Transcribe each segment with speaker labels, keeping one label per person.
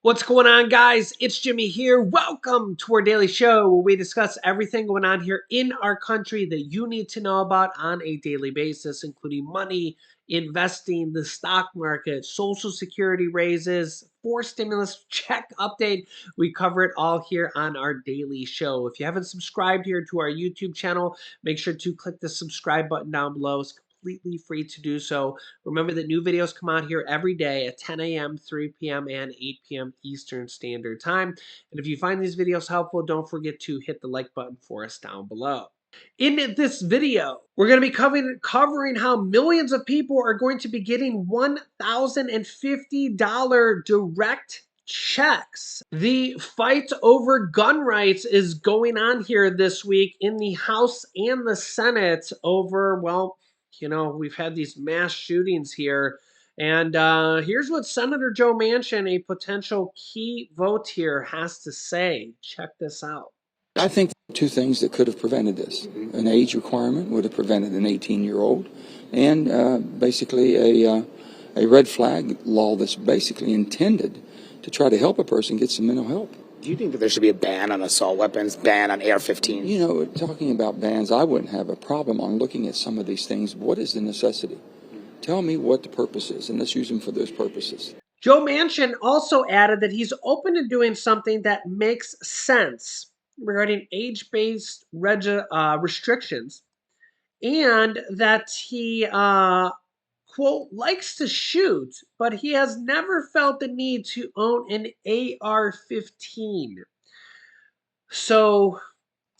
Speaker 1: What's going on, guys? It's Jimmy here. Welcome to our daily show where we discuss everything going on here in our country that you need to know about on a daily basis, including money, investing, the stock market, social security raises, forced stimulus check update. We cover it all here on our daily show. If you haven't subscribed here to our YouTube channel, make sure to click the subscribe button down below. It's completely free to do so. Remember that new videos come out here every day at 10 a.m., 3 p.m., and 8 p.m. Eastern Standard Time. And if you find these videos helpful, don't forget to hit the like button for us down below. In this video, we're going to be covering how millions of people are going to be getting $1,050 direct checks. The fight over gun rights is going on here this week in the House and the Senate over, well, we've had these mass shootings here. And here's what Senator Joe Manchin, a potential key vote here, has to say. Check this out.
Speaker 2: I think two things that could have prevented this. An age requirement would have prevented an 18-year-old, and basically a red flag law that's basically intended to try to help a person get some mental help.
Speaker 3: Do you think that there should be a ban on assault weapons, ban on AR-15?
Speaker 2: You know, talking about bans, I wouldn't have a problem on looking at some of these things. What is the necessity? Tell me what the purpose is, and let's use them for those purposes.
Speaker 1: Joe Manchin also added that he's open to doing something that makes sense regarding age-based restrictions, and that he, quote, likes to shoot, but he has never felt the need to own an AR-15. So,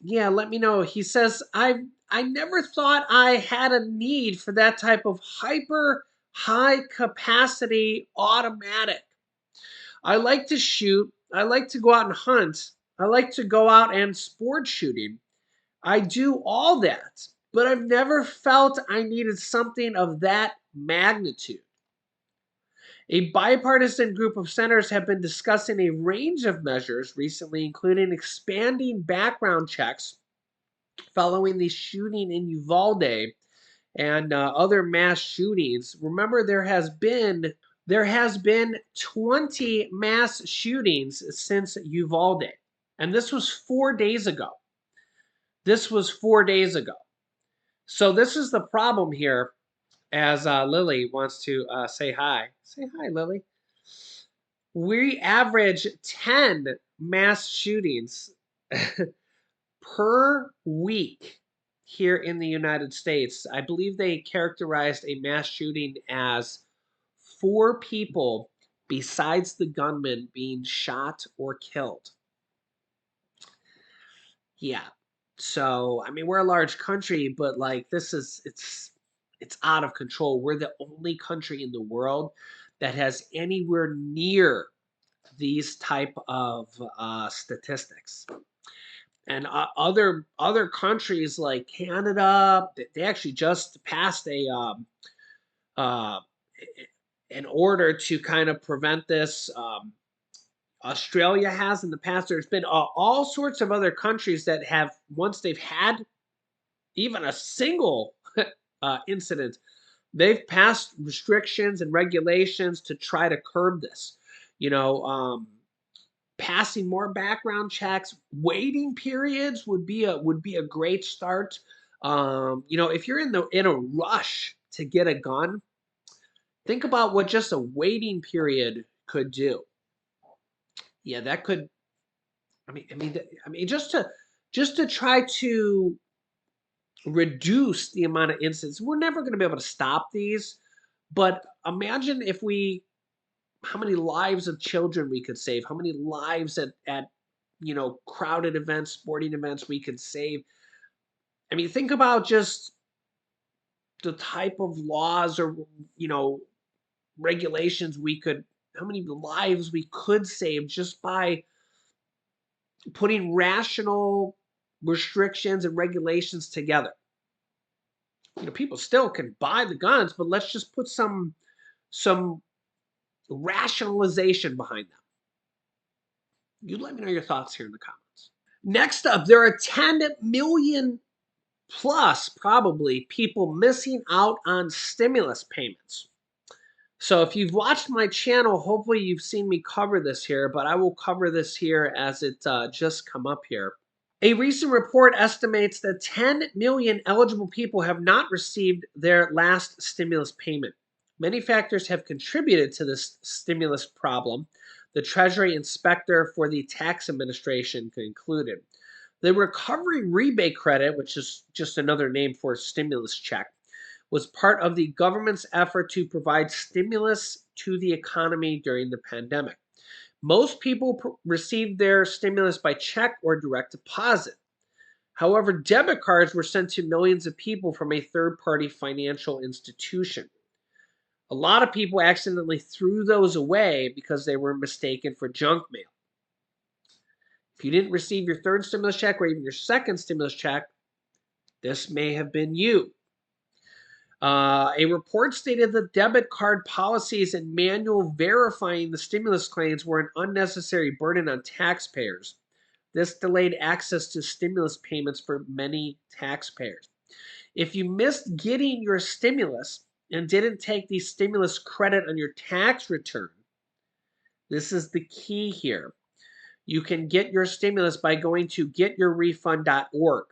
Speaker 1: yeah, let me know. He says, I never thought I had a need for that type of hyper high capacity automatic. I like to shoot. I like to go out and hunt. I like to go out and sport shooting. I do all that, but I've never felt I needed something of that magnitude. A bipartisan group of senators have been discussing a range of measures recently, including expanding background checks following the shooting in Uvalde and other mass shootings. Remember, there has been 20 mass shootings since Uvalde, and this was 4 days ago. So this is the problem here. As Lily wants to say hi. Say hi, Lily. We average 10 mass shootings per week here in the United States. I believe they characterized a mass shooting as 4 people besides the gunman being shot or killed. Yeah. So, I mean, we're a large country, but like it's out of control. We're the only country in the world that has anywhere near these type of statistics. And other countries like Canada, they actually just passed uh, an order to kind of prevent this. Australia has in the past. There's been all sorts of other countries that have, once they've had even a single incident, they've passed restrictions and regulations to try to curb this. Passing more background checks, waiting periods would be a great start. If you're in a rush to get a gun, think about what just a waiting period could do. Yeah, that could. Just to try to reduce the amount of incidents. We're never going to be able to stop these, but imagine how many lives of children we could save, how many lives at crowded events, sporting events we could save. I mean, think about just the type of laws or regulations how many lives we could save just by putting rational restrictions and regulations together. People still can buy the guns, but let's just put some rationalization behind them. You let me know your thoughts here in the comments. Next up, there are 10 million plus probably people missing out on stimulus payments. So if you've watched my channel, hopefully you've seen me cover this here, but I will cover this here as it just come up here. A recent report estimates that 10 million eligible people have not received their last stimulus payment. Many factors have contributed to this stimulus problem. The Treasury Inspector for the Tax Administration concluded. The Recovery Rebate Credit, which is just another name for stimulus check, was part of the government's effort to provide stimulus to the economy during the pandemic. Most people received their stimulus by check or direct deposit. However, debit cards were sent to millions of people from a third party financial institution. A lot of people accidentally threw those away because they were mistaken for junk mail. If you didn't receive your third stimulus check or even your second stimulus check, this may have been you. A report stated that debit card policies and manual verifying the stimulus claims were an unnecessary burden on taxpayers. This delayed access to stimulus payments for many taxpayers. If you missed getting your stimulus and didn't take the stimulus credit on your tax return, this is the key here. You can get your stimulus by going to getyourrefund.org.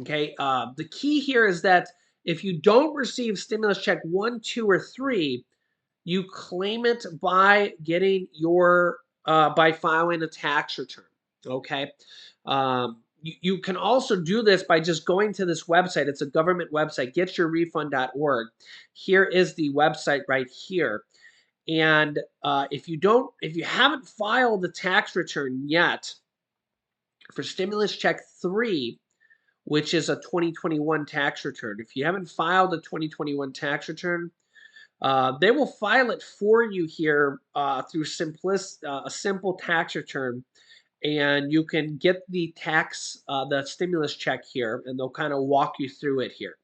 Speaker 1: Okay, the key here is that if you don't receive stimulus check 1, 2, or 3, you claim it by getting your by filing a tax return. Okay, you can also do this by just going to this website. It's a government website, getyourrefund.org. Here is the website right here. And if you haven't filed the tax return yet for stimulus check 3, which is a 2021 tax return. If you haven't filed a 2021 tax return, they will file it for you here through a simple tax return, and you can get the the stimulus check here, and they'll kind of walk you through it here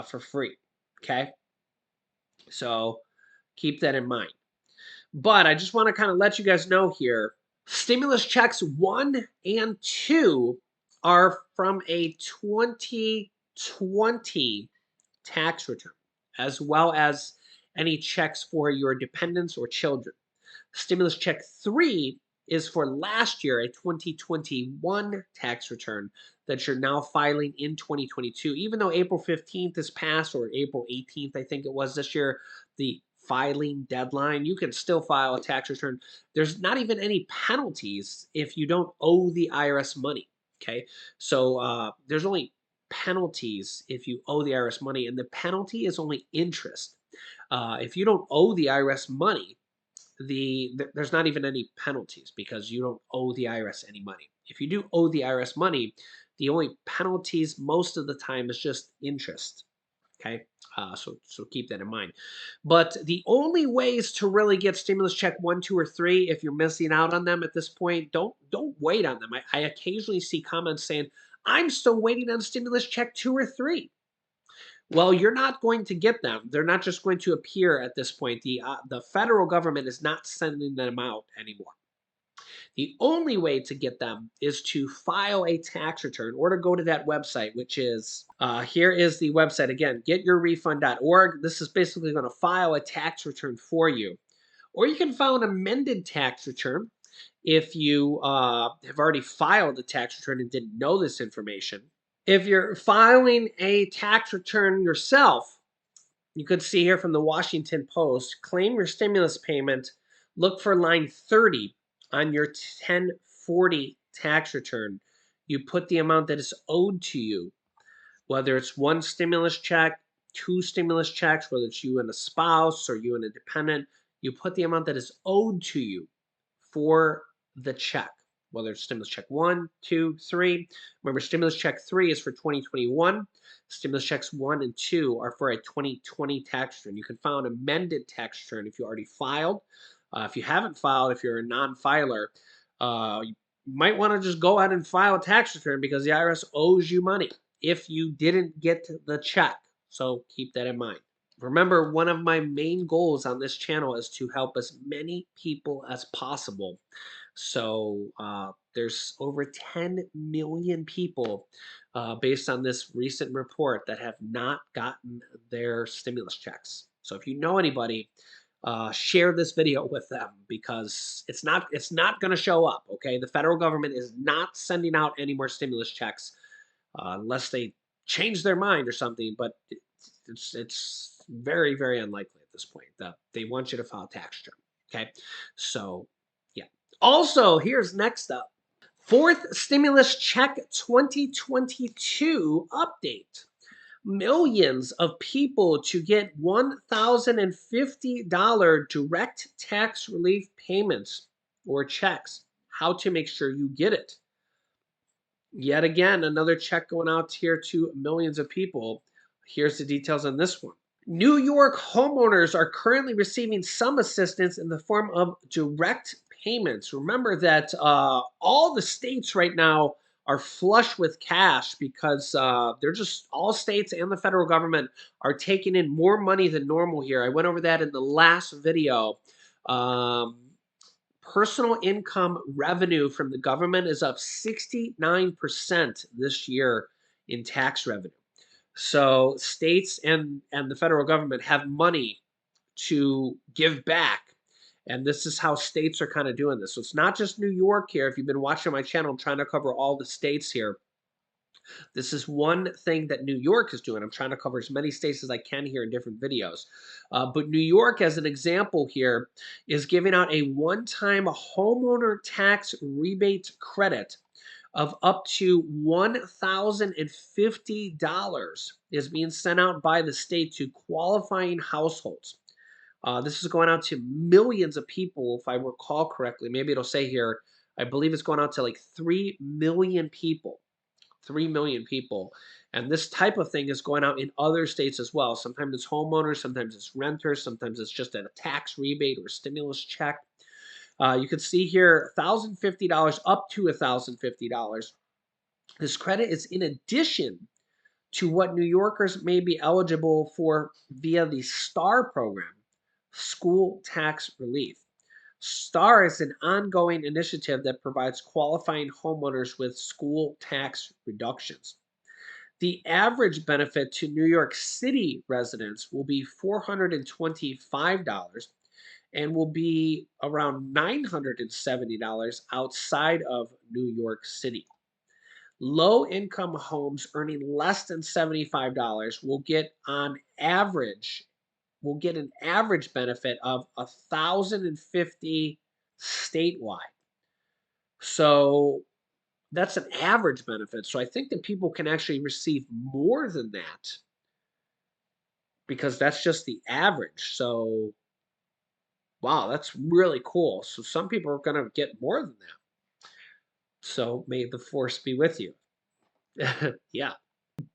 Speaker 1: for free. Okay, so keep that in mind. But I just want to kind of let you guys know here, stimulus checks 1 and 2 are from a 2020 tax return, as well as any checks for your dependents or children. Stimulus check 3 is for last year, a 2021 tax return that you're now filing in 2022. Even though April 15th is passed, or April 18th, I think it was this year, the filing deadline, you can still file a tax return. There's not even any penalties if you don't owe the IRS money. Okay, so there's only penalties if you owe the IRS money, and the penalty is only interest. If you don't owe the IRS money, there's not even any penalties because you don't owe the IRS any money. If you do owe the IRS money, the only penalties most of the time is just interest. Okay, so keep that in mind. But the only ways to really get stimulus check 1, 2, or 3, if you're missing out on them at this point, don't wait on them. I occasionally see comments saying, "I'm still waiting on stimulus check 2 or 3." Well, you're not going to get them. They're not just going to appear at this point. The federal government is not sending them out anymore. The only way to get them is to file a tax return or to go to that website, which is here is the website again, getyourrefund.org. This is basically going to file a tax return for you. Or you can file an amended tax return if you have already filed a tax return and didn't know this information. If you're filing a tax return yourself, you could see here from the Washington Post, claim your stimulus payment, look for line 30 on your 1040 tax return. You put the amount that is owed to you, whether it's one stimulus check, two stimulus checks, whether it's you and a spouse or you and a dependent, you put the amount that is owed to you for the check, whether it's stimulus check 1, 2, 3. Remember, stimulus check 3 is for 2021. Stimulus checks 1 and 2 are for a 2020 tax return. You can file an amended tax return if you already filed. If you haven't filed, if you're a non-filer, you might want to just go ahead and file a tax return because the IRS owes you money if you didn't get the check. So keep that in mind. Remember, one of my main goals on this channel is to help as many people as possible. So there's over 10 million people based on this recent report that have not gotten their stimulus checks. So if you know anybody, share this video with them because it's not going to show up. Okay, the federal government is not sending out any more stimulus checks unless they change their mind or something. But it's very very unlikely at this point that they want you to file tax return. Okay, so yeah. Also, here's next up. Fourth stimulus check 2022 update. Millions of people to get $1,050 direct tax relief payments or checks. How to make sure you get it. Yet again, another check going out here to millions of people. Here's the details on this one. New York homeowners are currently receiving some assistance in the form of direct payments. Remember that all the states right now are flush with cash because they're just all states and the federal government are taking in more money than normal here. I went over that in the last video. Um, Personal income revenue from the government is up 69% this year in tax revenue. So states and the federal government have money to give back. And this is how states are kind of doing this. So it's not just New York here. If you've been watching my channel, I'm trying to cover all the states here. This is one thing that New York is doing. I'm trying to cover as many states as I can here in different videos. But New York, as an example here, is giving out a one-time homeowner tax rebate credit of up to $1,050 is being sent out by the state to qualifying households. This is going out to millions of people, if I recall correctly. Maybe it'll say here, I believe it's going out to like 3 million people. 3 million people. And this type of thing is going out in other states as well. Sometimes it's homeowners, sometimes it's renters, sometimes it's just a tax rebate or stimulus check. You can see here $1,050 up to $1,050. This credit is in addition to what New Yorkers may be eligible for via the STAR program, School Tax Relief. STAR is an ongoing initiative that provides qualifying homeowners with school tax reductions. The average benefit to New York City residents will be $425 and will be around $970 outside of New York City. Low income homes earning less than $75 will get an average benefit of $1,050 statewide. So that's an average benefit. So I think that people can actually receive more than that because that's just the average. So wow, that's really cool. So some people are going to get more than that. So may the force be with you. Yeah.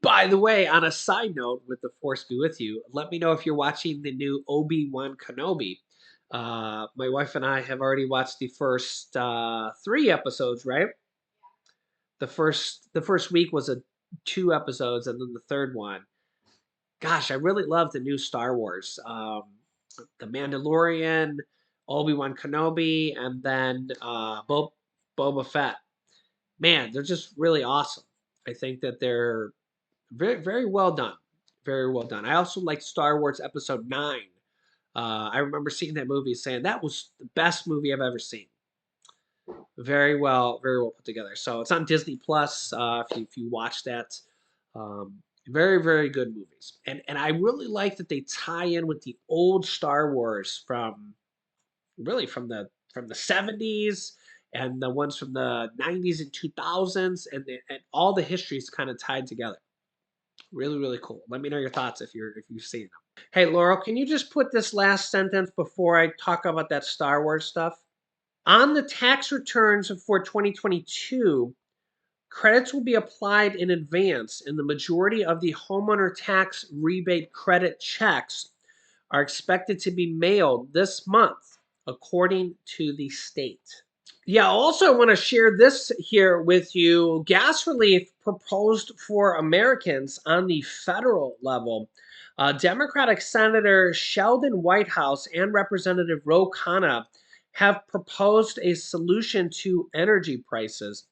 Speaker 1: By the way, on a side note, with the force be with you, let me know if you're watching the new Obi-Wan Kenobi. My wife and I have already watched the first 3 episodes, right? The first week was 2 episodes, and then the third one. Gosh, I really love the new Star Wars. The Mandalorian, Obi-Wan Kenobi, and then Boba Fett. Man, they're just really awesome. I think that they're very, very well done. Very well done. I also like Star Wars Episode 9. I remember seeing that movie saying that was the best movie I've ever seen. Very well put together. So it's on Disney Plus. If you watch that, very very good movies. And I really like that they tie in with the old Star Wars from really from the 70s and the ones from the 90s and 2000s and all the histories kind of tied together. Really, really cool. Let me know your thoughts if you've seen them. Hey, Laurel, can you just put this last sentence before I talk about that Star Wars stuff? On the tax returns for 2022, credits will be applied in advance, and the majority of the homeowner tax rebate credit checks are expected to be mailed this month, according to the state. Yeah, also I want to share this here with you. Gas relief proposed for Americans on the federal level. Democratic Senator Sheldon Whitehouse and Representative Ro Khanna have proposed a solution to energy prices.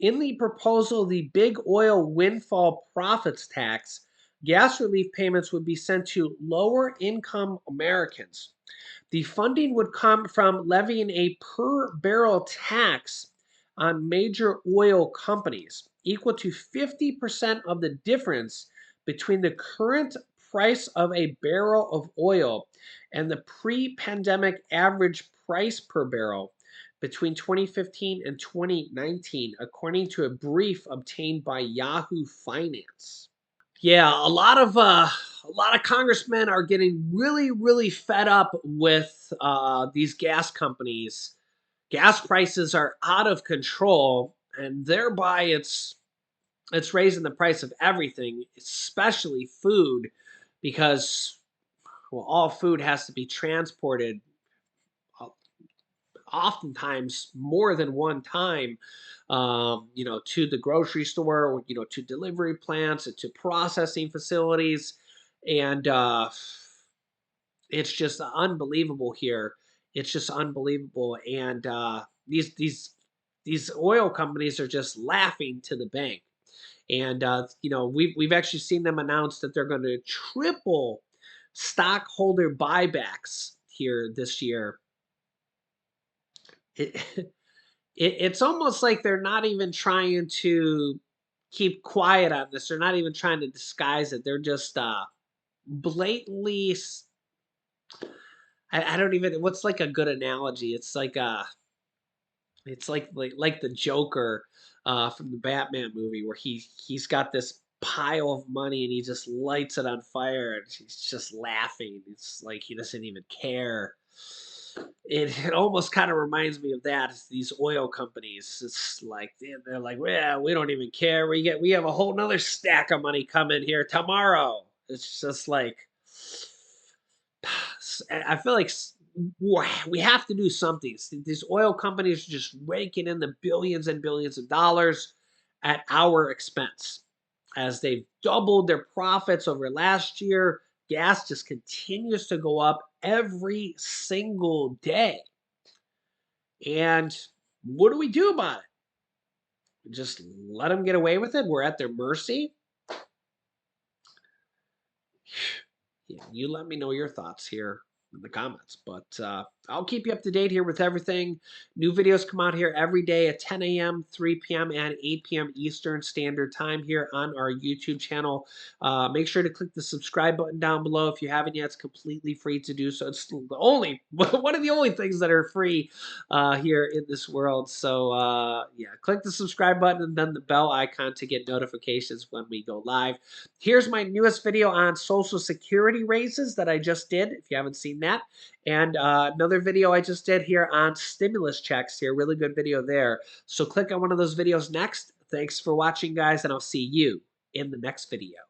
Speaker 1: In the proposal, the big oil windfall profits tax gas relief payments would be sent to lower income Americans. The funding would come from levying a per barrel tax on major oil companies, equal to 50% of the difference between the current price of a barrel of oil and the pre pandemic average price per barrel between 2015 and 2019, according to a brief obtained by Yahoo Finance. Yeah, a lot of congressmen are getting really, really fed up with these gas companies. Gas prices are out of control, and thereby it's raising the price of everything, especially food, because well, all food has to be transported uh, oftentimes more than one time, to the grocery store, to delivery plants, and to processing facilities, and it's just unbelievable here. It's just unbelievable, and these oil companies are just laughing to the bank. And we've actually seen them announce that they're going to triple stockholder buybacks here this year. It, it's almost like they're not even trying to keep quiet on this. They're not even trying to disguise it. They're just blatantly. I don't even. What's like a good analogy? It's like the Joker from the Batman movie where he's got this pile of money and he just lights it on fire and he's just laughing. It's like he doesn't even care. It almost kind of reminds me of that. It's these oil companies. It's like they're like, well, we don't even care. We have a whole nother stack of money coming here tomorrow. It's just like I feel like we have to do something. These oil companies are just raking in the billions and billions of dollars at our expense. As they've doubled their profits over last year, gas just continues to go up every single day. And what do we do about it? Just let them get away with it? We're at their mercy? Yeah, you let me know your thoughts here in the comments. But I'll keep you up to date here with everything. New videos come out here every day at 10 a.m., 3 p.m., and 8 p.m. Eastern Standard Time here on our YouTube channel. Make sure to click the subscribe button down below if you haven't yet. It's completely free to do so. It's the only one of the only things that are free here in this world. So yeah, click the subscribe button and then the bell icon to get notifications when we go live. Here's my newest video on Social Security raises that I just did, if you haven't seen that. And another video I just did here on stimulus checks here. Really good video there. So click on one of those videos next. Thanks for watching, guys, and I'll see you in the next video.